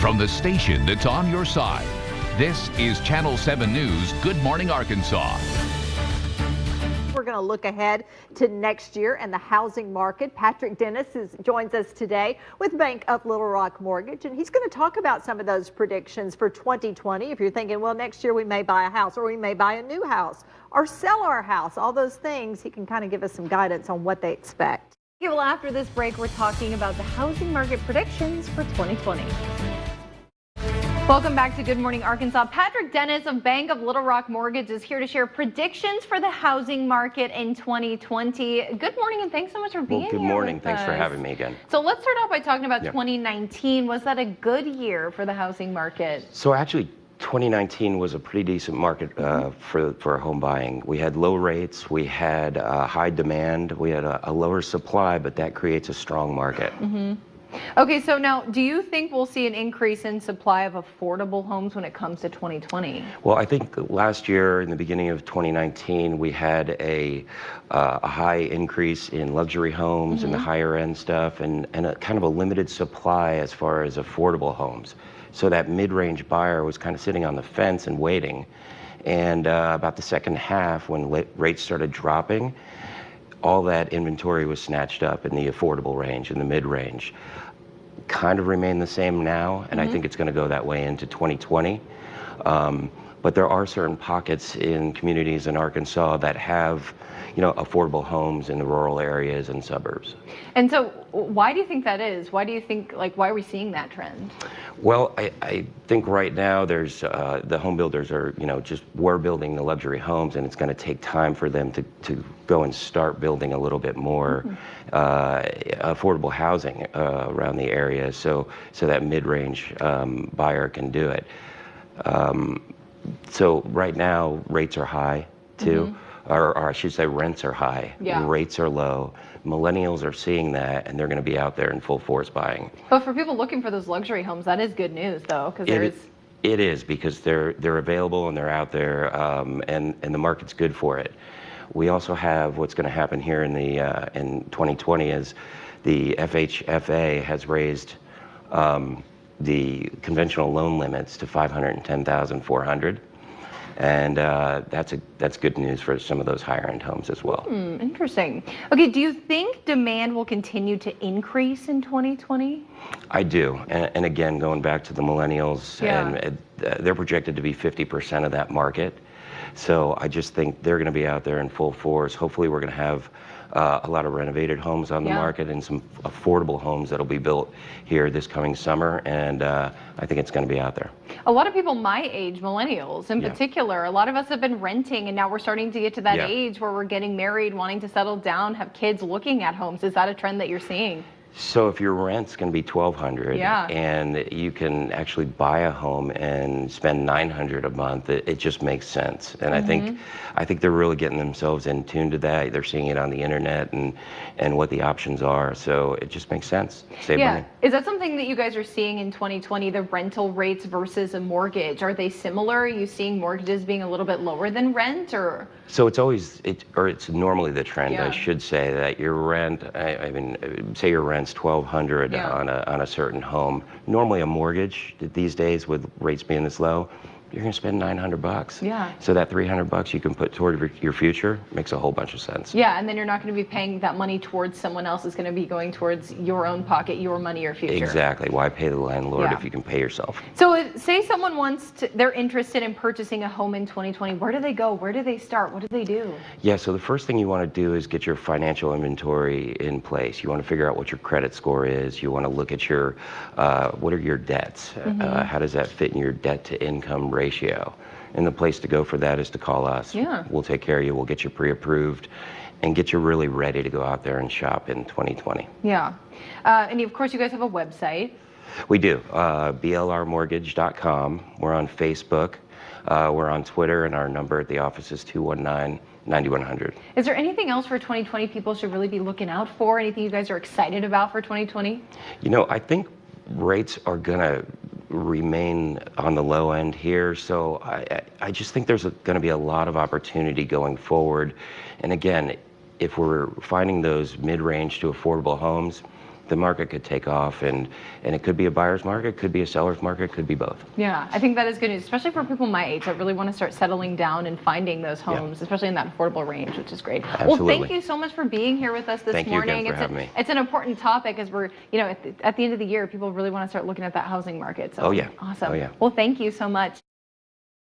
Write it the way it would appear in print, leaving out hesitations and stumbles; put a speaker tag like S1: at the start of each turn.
S1: From the station that's on your side, this is Channel 7 News Good Morning Arkansas.
S2: We're going to look ahead to next year and the housing market. Patrick Dennis joins us today with Bank of Little Rock Mortgage, and he's going to talk about some of those predictions for 2020. If you're thinking, well, next year we may buy a house, or we may buy a new house, or sell our house, all those things, he can kind of give us some guidance on what they expect.
S3: Okay, well, after this break, we're talking about the housing market predictions for 2020. Welcome back to Good Morning Arkansas. Patrick Dennis of Bank of Little Rock Mortgage is here to share predictions for the housing market in 2020. Good morning, and thanks so much for being here.
S4: Good morning. Thanks for having me again.
S3: So let's start off by talking about 2019. Was that a good year for the housing market?
S4: So actually, 2019 was a pretty decent market for home buying. We had low rates, we had high demand, we had a lower supply, but that creates a strong market.
S3: Okay, so now, do you think we'll see an increase in supply of affordable homes when it comes to 2020?
S4: Well, I think last year, in the beginning of 2019, we had a high increase in luxury homes and the higher end stuff, and a kind of a limited supply as far as affordable homes. So that mid-range buyer was kind of sitting on the fence and waiting. And about the second half, when rates started dropping, all that inventory was snatched up in the affordable range, in the mid-range. Kind of remain the same now, and I think it's going to go that way into 2020. But there are certain pockets in communities in Arkansas that have, affordable homes in the rural areas and suburbs.
S3: And so why do you think that is? Why do you think, why are we seeing that trend?
S4: Well, I think right now there's, the home builders are, we're building the luxury homes, and it's going to take time for them to go and start building a little bit more affordable housing around the area, so that mid-range buyer can do it. So right now, rates are high, too. Or I should say rents are high, rates are low. Millennials are seeing that, and they're going to be out there in full force buying.
S3: But for people looking for those luxury homes, that is good news, though, because
S4: it is, because they're available and they're out there, and the market's good for it. We also have what's going to happen here in 2020 is the FHFA has raised the conventional loan limits to $510,400. And that's good news for some of those higher end homes as well.
S3: Interesting. Okay, do you think demand will continue to increase in 2020?
S4: I do. And again, going back to the millennials, and they're projected to be 50% of that market. So I just think they're going to be out there in full force. Hopefully we're going to have a lot of renovated homes on the market and some affordable homes that'll be built here this coming summer, and I think it's going to be out there.
S3: A lot of people my age, millennials in particular, a lot of us have been renting, and now we're starting to get to that age where we're getting married, wanting to settle down, have kids, looking at homes. Is that a trend that you're seeing?
S4: So if your rent's going to be $1,200 and you can actually buy a home and spend $900 a month, it just makes sense. And I think they're really getting themselves in tune to that. They're seeing it on the internet and what the options are. So it just makes sense. Save money.
S3: Is that something that you guys are seeing in 2020, the rental rates versus a mortgage? Are they similar? Are you seeing mortgages being a little bit lower than rent, or?
S4: So it's normally the trend, I should say, that your rent, say your rent's $1,200 on a certain home. Normally a mortgage these days, with rates being this low, you're going to spend $900.
S3: Yeah.
S4: So that $300 you can put toward your future makes a whole bunch of sense.
S3: Yeah, and then you're not going to be paying that money towards someone else. It's going to be going towards your own pocket, your money, your future.
S4: Exactly. Why pay the landlord if you can pay yourself?
S3: So say someone they're interested in purchasing a home in 2020. Where do they go? Where do they start? What do they do? Yeah,
S4: so the first thing you want to do is get your financial inventory in place. You want to figure out what your credit score is. You want to look at your, what are your debts? How does that fit in your debt to income ratio? And the place to go for that is to call us. We'll take care of you. We'll get you pre-approved and get you really ready to go out there and shop in 2020.
S3: And of course you guys have a website.
S4: We do. blrmortgage.com. We're on Facebook. We're on Twitter, and our number at the office is 219-9100.
S3: Is there anything else for 2020 people should really be looking out for? Anything you guys are excited about for 2020?
S4: I think rates are going to remain on the low end here, so I just think there's going to be a lot of opportunity going forward. And again, if we're finding those mid-range to affordable homes, the market could take off, and it could be a buyer's market, could be a seller's market, could be both.
S3: Yeah, I think that is good news, especially for people my age that really want to start settling down and finding those homes, especially in that affordable range, which is great.
S4: Absolutely.
S3: Well, thank you so much for being here with us this
S4: Thank you
S3: morning.
S4: again for having me.
S3: It's an important topic as we're, at the end of the year, people really want to start looking at that housing market. So
S4: Oh, yeah.
S3: Awesome.
S4: Oh, yeah.
S3: Well, thank you so much.